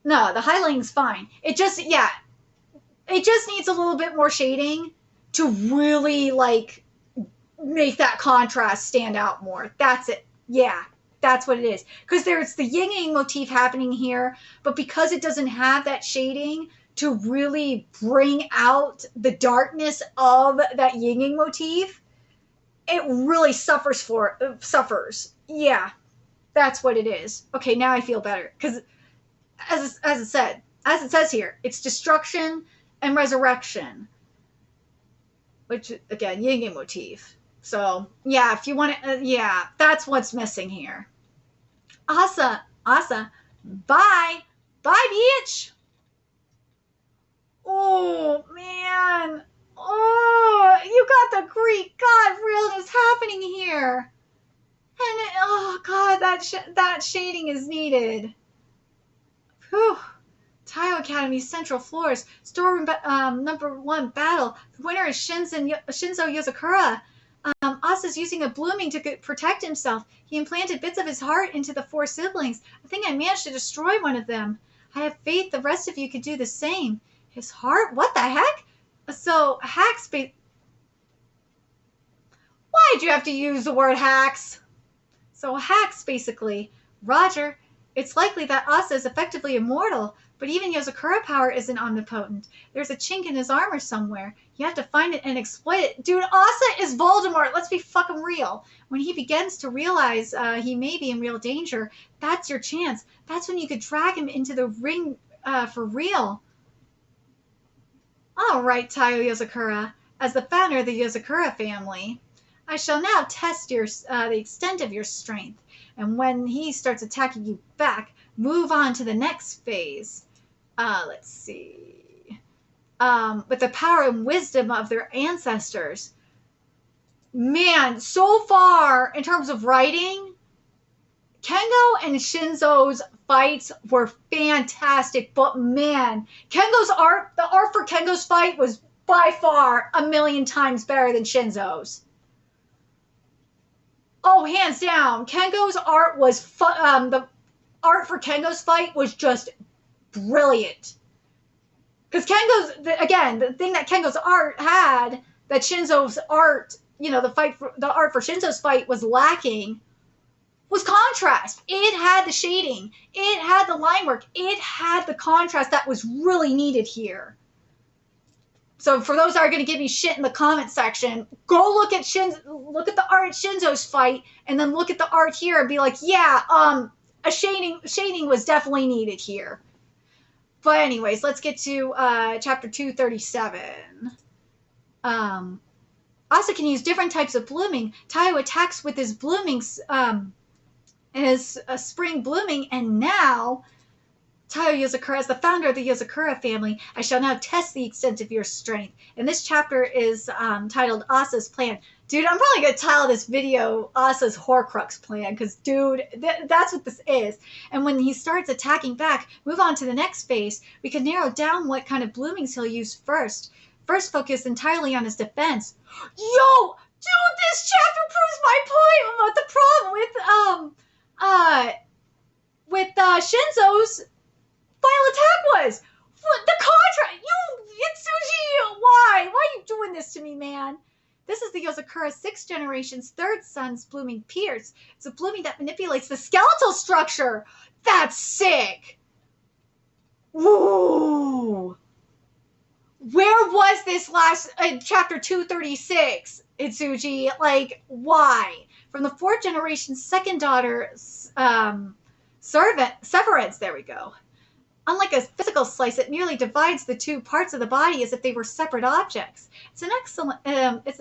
the highlighting's fine. It just needs a little bit more shading to really like make that contrast stand out more. That's it. Yeah, that's what it is. Because there's the yin yang motif happening here, but because it doesn't have that shading to really bring out the darkness of that yin yang motif, it really suffers. Yeah, that's what it is. Okay, now I feel better. Because as it says here, it's destruction and resurrection. Which, again, yin yang motif. So, yeah, if you want to, yeah, that's what's missing here. Asa, bye. Bye, bitch. Oh, man. Oh, you got the Greek god realness happening here. And, oh, God, that shading is needed. Whew. Taiyo Academy's central floors. Storeroom number 1 battle. The winner is Shinzo Yozakura. Asa's using a blooming to protect himself. He implanted bits of his heart into the 4 siblings. I think I managed to destroy one of them. I have faith the rest of you could do the same. His heart? What the heck? So, hacks... Why'd you have to use the word hacks? So, hacks, basically. Roger, it's likely that Asa is effectively immortal, but even Yozakura power isn't omnipotent. There's a chink in his armor somewhere. You have to find it and exploit it. Dude, Asa is Voldemort. Let's be fucking real. When he begins to realize he may be in real danger, that's your chance. That's when you could drag him into the ring for real. All right, Taiyo Yozakura. As the founder of the Yozakura family, I shall now test the extent of your strength. And when he starts attacking you back, move on to the next phase. Let's see. With the power and wisdom of their ancestors. Man, so far, in terms of writing, Kengo and Shinzo's fights were fantastic. But man, the art for Kengo's fight was by far 1,000,000 times better than Shinzo's. Oh, hands down. Kengo's art was the art for Kengo's fight was just brilliant. Because the thing that Kengo's art had that Shinzo's art, the art for Shinzo's fight was lacking, was contrast. It had the shading. It had the line work. It had the contrast that was really needed here. So for those that are going to give me shit in the comment section, go look at the art at Shinzo's fight, and then look at the art here and be like, yeah, a shading was definitely needed here. But anyways, let's get to chapter 237. Asa can use different types of blooming. Taiyo attacks with his bloomings, his spring blooming, and now Taiyo Yozakura, as the founder of the Yozakura family, I shall now test the extent of your strength. And this chapter is titled Asa's Plan. Dude, I'm probably going to title this video Asa's Horcrux Plan, because, dude, that's what this is. And when he starts attacking back, move on to the next phase, we can narrow down what kind of bloomings he'll use first. First, focus entirely on his defense. Yo! Dude, this chapter proves my point about the problem with Shinzo's final attack was. The contract! Itsuji! Why? Why are you doing this to me, man? This is the Yozakura 6th generation's 3rd son's blooming pierce. It's a blooming that manipulates the skeletal structure. That's sick. Woo! Where was this last chapter 236, Itsuji? Like, why? From the 4th generation's 2nd daughter, Severance. There we go. Unlike a physical slice, it merely divides the 2 parts of the body as if they were separate objects. It's an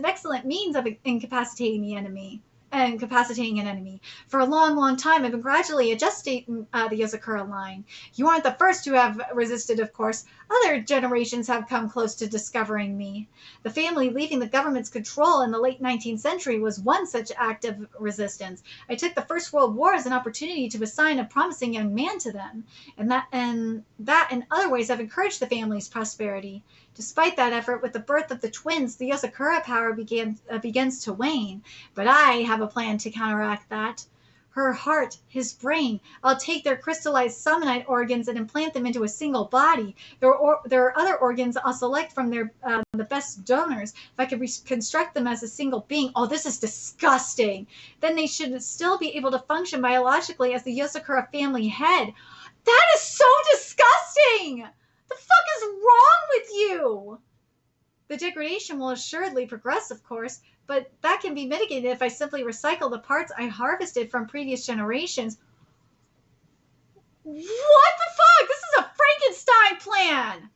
excellent means of incapacitating the enemy. and incapacitating an enemy. For a long, long time, I've been gradually adjusting the Yozakura line. You aren't the first to have resisted, of course. Other generations have come close to discovering me. The family leaving the government's control in the late 19th century was one such act of resistance. I took the First World War as an opportunity to assign a promising young man to them, and that in other ways have encouraged the family's prosperity. Despite that effort, with the birth of the twins, the Yozakura power begins to wane. But I have a plan to counteract that. Her heart, his brain. I'll take their crystallized Samanite organs and implant them into a single body. There are other organs I'll select from the best donors. If I could reconstruct them as a single being, oh, this is disgusting. Then they should still be able to function biologically as the Yozakura family head. That is so disgusting! The fuck is wrong with you? The degradation will assuredly progress, of course, but that can be mitigated if I simply recycle the parts I harvested from previous generations. What the fuck? This is a Frankenstein plan!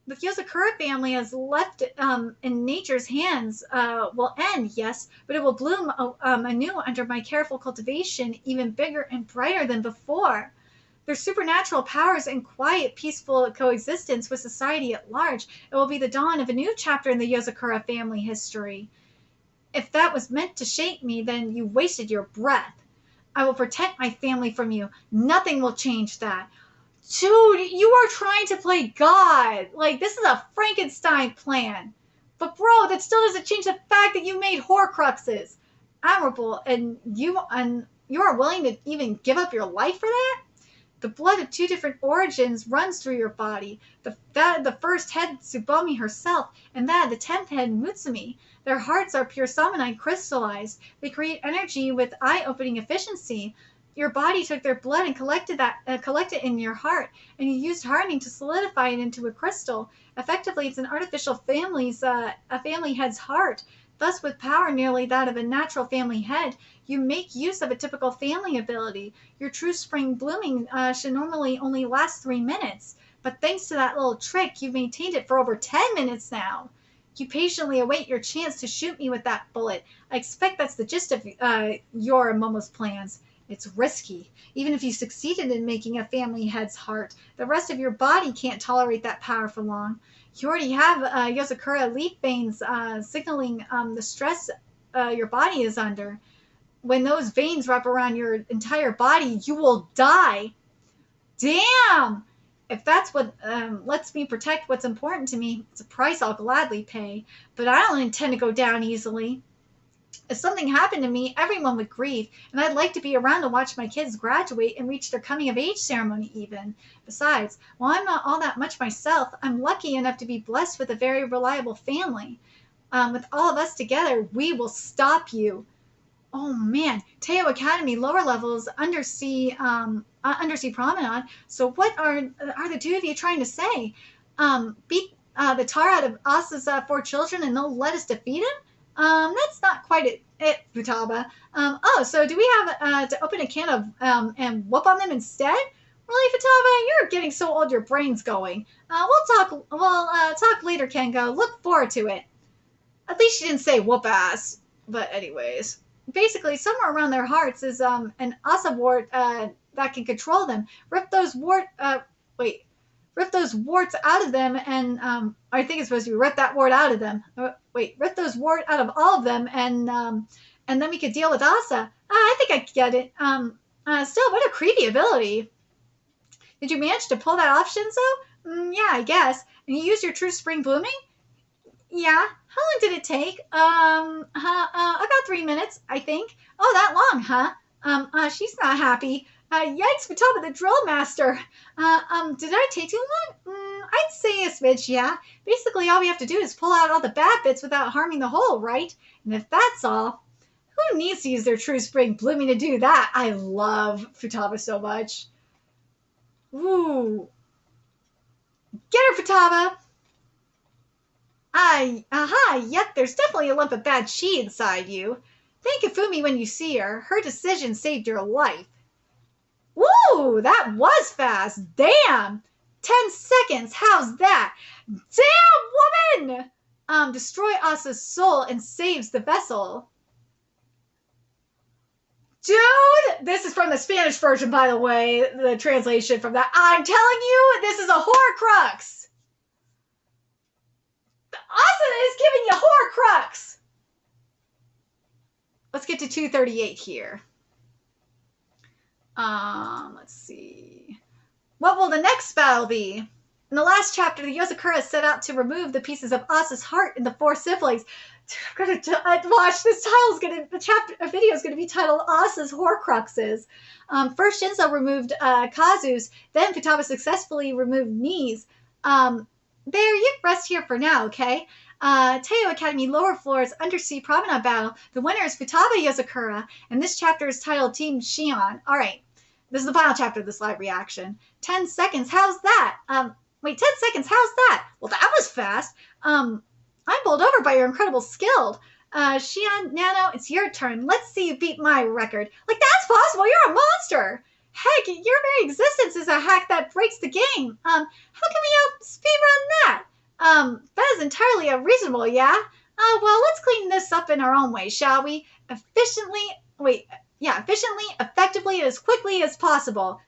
The Yozakura family has left in nature's hands will end, yes, but it will bloom anew under my careful cultivation, even bigger and brighter than before. Their supernatural powers and quiet, peaceful coexistence with society at large, it will be the dawn of a new chapter in the Yozakura family history. If that was meant to shape me, then you wasted your breath. I will protect my family from you. Nothing will change that. Dude, you are trying to play God. Like, this is a Frankenstein plan. But bro, that still doesn't change the fact that you made Horcruxes. Admirable, and you are willing to even give up your life for that? The blood of two different origins runs through your body. That of the first head, Tsubomi herself, and that of the 10th head, Mutsumi. Their hearts are pure Samanite crystallized. They create energy with eye-opening efficiency. Your body took their blood and collected it in your heart, and you used hardening to solidify it into a crystal. Effectively, it's an artificial a family head's heart. Thus, with power nearly that of a natural family head, you make use of a typical family ability. Your true spring blooming should normally only last 3 minutes, but thanks to that little trick, you've maintained it for over 10 minutes now. You patiently await your chance to shoot me with that bullet. I expect that's the gist of your and Momo's plans. It's risky. Even if you succeeded in making a family head's heart, the rest of your body can't tolerate that power for long. You already have Yozakura leaf veins signaling the stress your body is under. When those veins wrap around your entire body, you will die. Damn! If that's what lets me protect what's important to me, it's a price I'll gladly pay. But I don't intend to go down easily. If something happened to me, everyone would grieve, and I'd like to be around to watch my kids graduate and reach their coming-of-age ceremony even. Besides, while I'm not all that much myself, I'm lucky enough to be blessed with a very reliable family. With all of us together, we will stop you. Oh man, Teo Academy, lower levels, undersea promenade. So what are the two of you trying to say? Beat the tar out of ASA'S 4 children and they'll let us defeat him? That's not quite it, Futaba. So do we have to open a can of and whoop on them instead? Really, Futaba, you're getting so old your brain's going. We'll talk later, Kengo. Look forward to it. At least she didn't say whoop ass. But anyways, basically, somewhere around their hearts is an Asa wart that can control them. Rip those warts out of them, and I think it's supposed to be rip that wart out of them. Rip those warts out of all of them, and then we could deal with Asa. I think I get it. Still, what a creepy ability. Did you manage to pull that off, Shinzo? Yeah, I guess. And you used your true spring blooming? Yeah. How long did it take? About 3 minutes, I think. Oh, that long, huh? She's not happy. Yikes, Futaba the drill master. Did I take too long? I'd say a smidge, yeah. Basically, all we have to do is pull out all the bad bits without harming the whole, right? And if that's all, who needs to use their true spring blooming to do that? I love Futaba so much. Ooh. Get her, Futaba! Yep, there's definitely a lump of bad chi inside you. Thank Ifumi when you see her. Her decision saved your life. Woo! That was fast! Damn! 10 seconds, how's that? Damn, woman! Destroy Asa's soul and saves the vessel. Dude, this is from the Spanish version, by the way, the translation from that. I'm telling you, this is a Horcrux. Asuna is giving you Horcrux. Let's get to 238 here. Let's see. What will the next battle be? In the last chapter, the Yozakura set out to remove the pieces of Asa's heart in the four siblings. I'm gonna watch this. The video is gonna be titled Asa's Horcruxes. First, Shinzo removed Kazu's. Then Futaba successfully removed Ni's. There, you rest here for now, okay? Teiyo Academy lower floors undersea promenade battle. The winner is Futaba Yozakura, and this chapter is titled Team Shion. All right, this is the final chapter of this live reaction. 10 seconds. How's that? Wait, 10 seconds. How's that? Well, that was fast. I'm bowled over by your incredible skill. Shion, Nano, it's your turn. Let's see you beat my record. Like, that's possible. You're a monster. Heck, your very existence is a hack that breaks the game. How can we speedrun that? That is entirely unreasonable, yeah? Well, let's clean this up in our own way, shall we? Efficiently, effectively, as quickly as possible.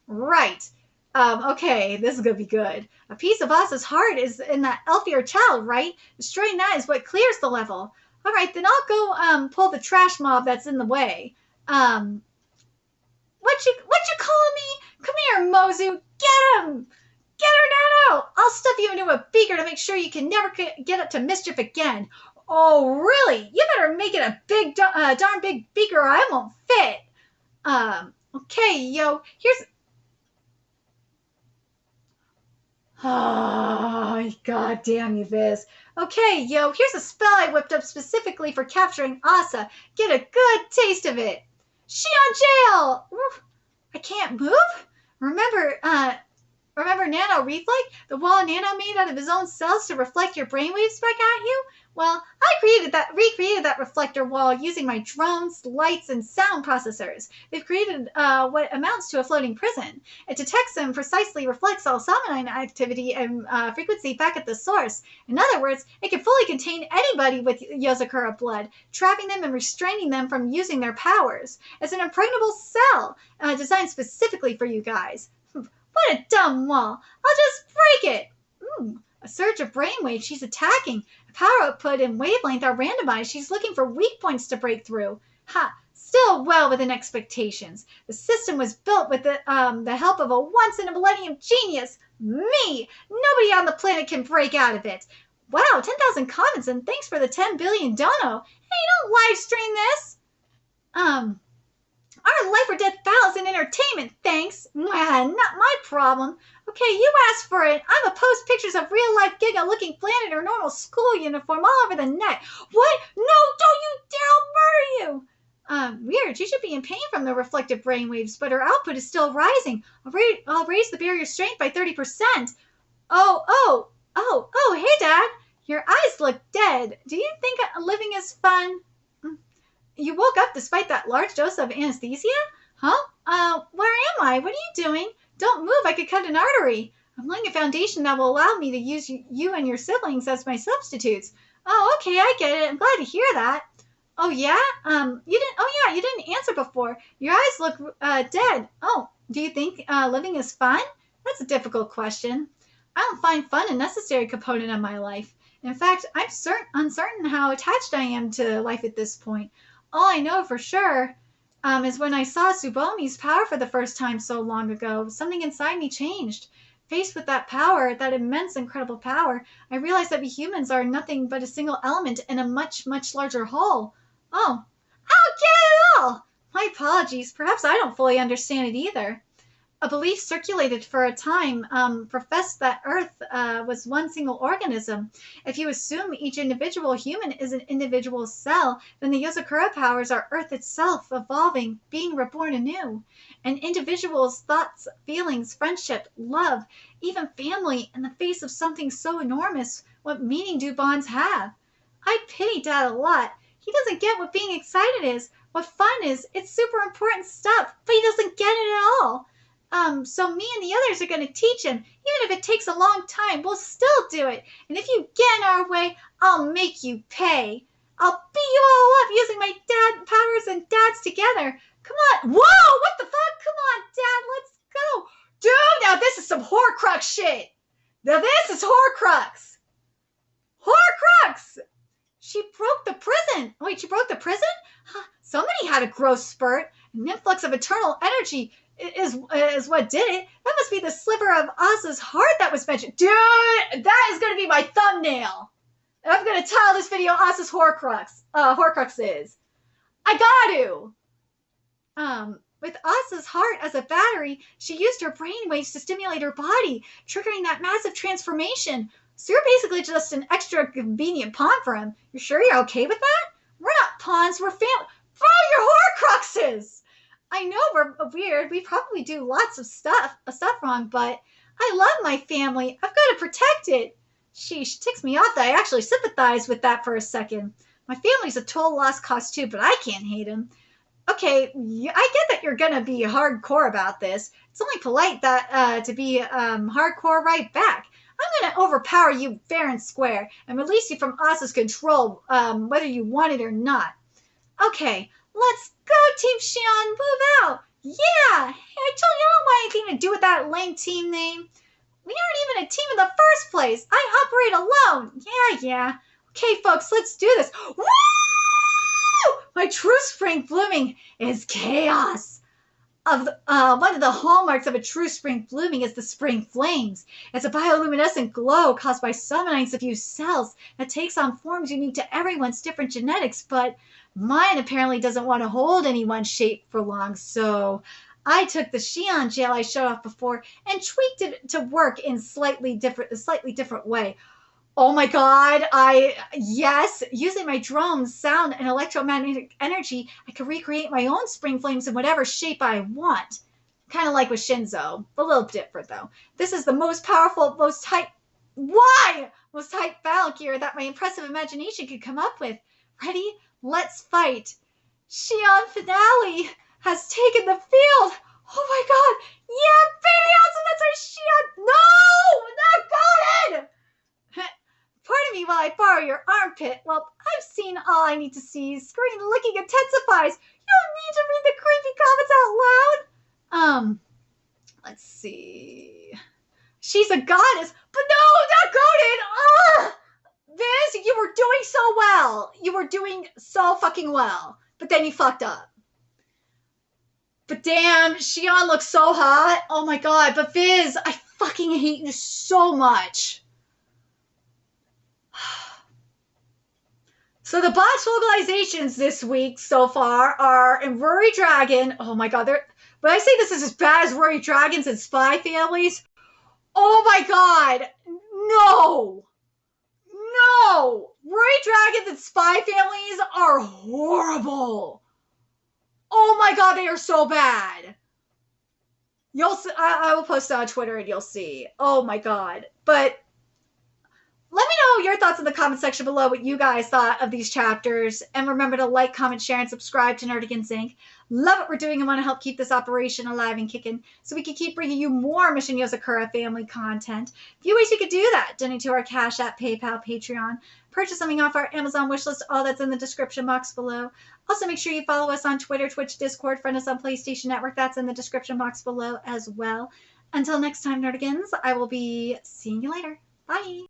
Right. Okay, this is gonna be good. A piece of Asa's heart is in that Elfier child, right? Destroying that is what clears the level. All right, then I'll go pull the trash mob that's in the way. What you calling me? Come here, Mozu. Get him! Get her, Nano! I'll stuff you into a beaker to make sure you can never get up to mischief again. Oh, really? You better make it a big, darn big beaker or I won't fit. Okay, yo, here's... Oh, god damn you, Viz. Okay, yo, here's a spell I whipped up specifically for capturing Asa. Get a good taste of it. Shion jail! Oof. I can't move? Remember Nano Reflect? The wall Nano made out of his own cells to reflect your brainwaves back at you? Well, I recreated that reflector wall using my drones, lights, and sound processors. They've created what amounts to a floating prison. It detects and precisely reflects all Samanine activity and frequency back at the source. In other words, it can fully contain anybody with Yozakura blood, trapping them and restraining them from using their powers. It's an impregnable cell designed specifically for you guys. What a dumb wall. I'll just break it. A surge of brainwaves. She's attacking. Power output and wavelength are randomized. She's looking for weak points to break through. Ha! Still well within expectations. The system was built with the help of a once-in-a-millennium genius. Me! Nobody on the planet can break out of it. Wow, 10,000 comments and thanks for the 10 billion dono. Hey, don't live stream this. Our life or death battles in entertainment, thanks. Not my problem. Okay, you asked for it. I'm gonna post pictures of real-life Giga looking flan in her normal school uniform all over the net. What? No, don't you dare! I'll murder you! Weird. She should be in pain from the reflective brainwaves, but her output is still rising. I'll raise the barrier strength by 30%. Oh, hey, Dad. Your eyes look dead. Do you think living is fun? You woke up despite that large dose of anesthesia? Huh? Where am I? What are you doing? Don't move. I could cut an artery. I'm laying a foundation that will allow me to use you and your siblings as my substitutes. Oh, okay, I get it. I'm glad to hear that. Oh, yeah? You didn't answer before. Your eyes look dead. Oh, do you think living is fun? That's a difficult question. I don't find fun a necessary component of my life. In fact, I'm uncertain how attached I am to life at this point. All I know for sure is when I saw Tsubomi's power for the first time so long ago, something inside me changed. Faced with that power, that immense, incredible power, I realized that we humans are nothing but a single element in a much, much larger whole. Oh, I don't get it at all! My apologies. Perhaps I don't fully understand it either. A belief circulated for a time professed that Earth was one single organism. If you assume each individual human is an individual cell, then the Yozakura powers are Earth itself, evolving, being reborn anew. An individual's thoughts, feelings, friendship, love, even family, in the face of something so enormous, what meaning do bonds have? I pity Dad a lot. He doesn't get what being excited is, what fun is. It's super important stuff, but he doesn't get it at all. So me and the others are going to teach him. Even if it takes a long time, we'll still do it. And if you get in our way, I'll make you pay. I'll beat you all up using my dad powers and dad's together. Come on. Whoa, what the fuck? Come on, Dad, let's go. Dude, now this is some Horcrux shit. Now this is Horcrux. Horcrux! She broke the prison. Wait, she broke the prison? Huh, somebody had a growth spurt. An influx of eternal energy is what did it. That must be the sliver of ASA'S heart that was mentioned. Dude, that is going to be my thumbnail. I'm going to title this video ASA'S Horcruxes. I got to. With ASA'S heart as a battery, she used her brainwaves to stimulate her body, triggering that massive transformation. So you're basically just an extra convenient pawn for him. You sure you're okay with that? We're not pawns, we're family. Bro, you're Horcruxes! I know we're weird. We probably do lots of stuff wrong, but I love my family. I've got to protect it. Sheesh, ticks me off that I actually sympathize with that for a second. My family's a total lost cause too, but I can't hate him. Okay, I get that you're gonna be hardcore about this. It's only polite that to be hardcore right back. I'm gonna overpower you fair and square and release you from ASA'S control, whether you want it or not. Okay, let's go, Team Xion, move out. Yeah, hey, I told you I don't want anything to do with that lame team name. We aren't even a team in the first place. I operate alone. Yeah. Okay, folks, let's do this. Woo! My true spring blooming is chaos. One of the hallmarks of a true spring blooming is the spring flames. It's a bioluminescent glow caused by summoning of few cells that takes on forms unique to everyone's different genetics, but mine apparently doesn't want to hold any one shape for long, so I took the Xion gel I showed off before and tweaked it to work in a slightly different way. Oh my god, yes, using my drone's sound and electromagnetic energy, I can recreate my own spring flames in whatever shape I want. Kind of like with Shinzo. A little different, though. This is the most powerful, most tight battle gear that my impressive imagination could come up with. Ready? Let's fight. Xion Finale has taken the field. Oh my god. Yeah, baby, awesome, that's our Xion. No, not Golden. Pardon me while I borrow your armpit. Well, I've seen all I need to see. Screen licking intensifies. You don't need to read the creepy comments out loud. Let's see. She's a goddess, but no, not Golden. Viz, you were doing so well. You were doing so fucking well. But then you fucked up. But damn, Xion looks so hot. Oh my god, but Viz, I fucking hate you so much. So the boss vocalizations this week so far are in Ruri Dragon. Oh my god, but I say this is as bad as Ruri Dragons and Spy Families. Oh my god, no. Ruri Dragons and Spy Families are horrible. Oh my god, they are so bad. You'll see, I will post it on Twitter and you'll see. Oh my god, but let me know your thoughts in the comment section below, what you guys thought of these chapters. And remember to like, comment, share, and subscribe to Nerdigans Inc. Love what we're doing and want to help keep this operation alive and kicking so we can keep bringing you more Mission Yozakura family content. A few ways you could do that. Donate to our Cash App, PayPal, Patreon. Purchase something off our Amazon wishlist. All that's in the description box below. Also, make sure you follow us on Twitter, Twitch, Discord. Friend us on PlayStation Network. That's in the description box below as well. Until next time, Nerdigans, I will be seeing you later. Bye.